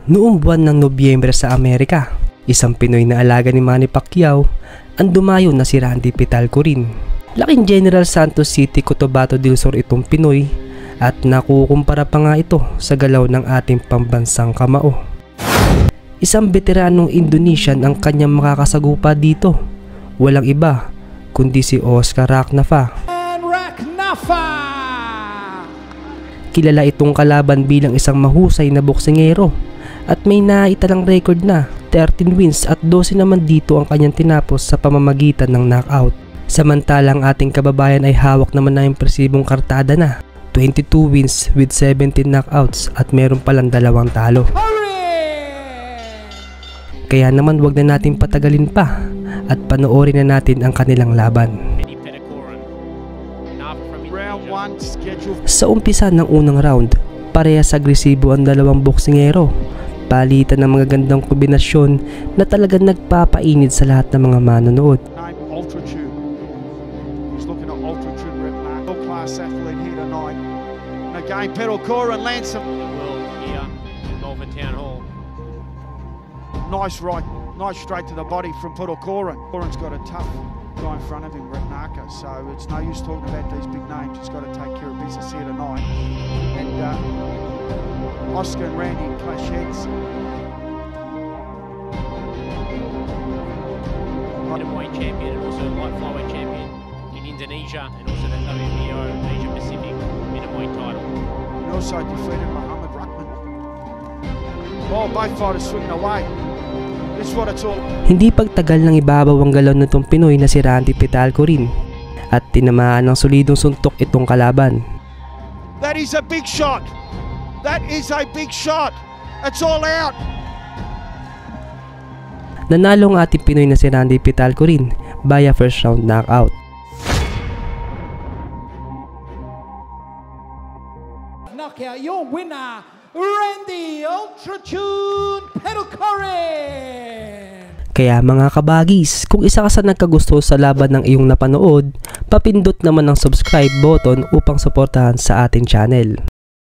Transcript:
Noong buwan ng Nobyembre sa Amerika, isang Pinoy na alaga ni Manny Pacquiao ang dumayo na si Randy Pitalco rin. Laking General Santos City, Cotabato del Sur itong Pinoy at nakukumpara pa nga ito sa galaw ng ating pambansang kamao. Isang veteranong Indonesian ang kanyang makakasagupa dito. Walang iba kundi si Oscar Racnafa. Kilala itong kalaban bilang isang mahusay na boksingero at may naitalang record na 13 wins at 12 naman dito ang kanyang tinapos sa pamamagitan ng knockout. Samantalang ating kababayan ay hawak naman na impresibong kartada na 22 wins with 17 knockouts at meron palang 2 talo. Kaya naman wag na natin patagalin pa at panoorin na natin ang kanilang laban. Sa umpisa ng unang round, parehas agresibo ang dalawang boksingero. Palitan ng mga gandang kombinasyon na talagang nagpapainit sa lahat ng mga manonood. Nice right, nice straight to the body from Puddlecoran. Coran's got a tough guy in front of him, Retnaka, so it's no use talking about these big names. He's got to take care of business here tonight. And Oscar and Randy clash heads. Middleweight champion and also light flyweight champion in Indonesia, and also the WBO Asia Pacific middleweight title. And also defeated Muhammad Rahman. Oh, both fighters swinging away. This is what it's all. Hindi pagtagal nang ibabaw ang galaw nitong Pinoy na si Randy Pitalco rin at tinamaan ng solidong suntok itong kalaban. That is a big shot. That is a big shot. It's all out. Nanalo ang ating Pinoy na si Randy Pitalco rin via first round knockout. Knockout, your winner, Randy Ultratune Pitalco. Kaya mga kabagis, kung isa ka sa nagkagusto sa laban ng iyong napanood, papindot naman ang subscribe button upang suportahan sa ating channel.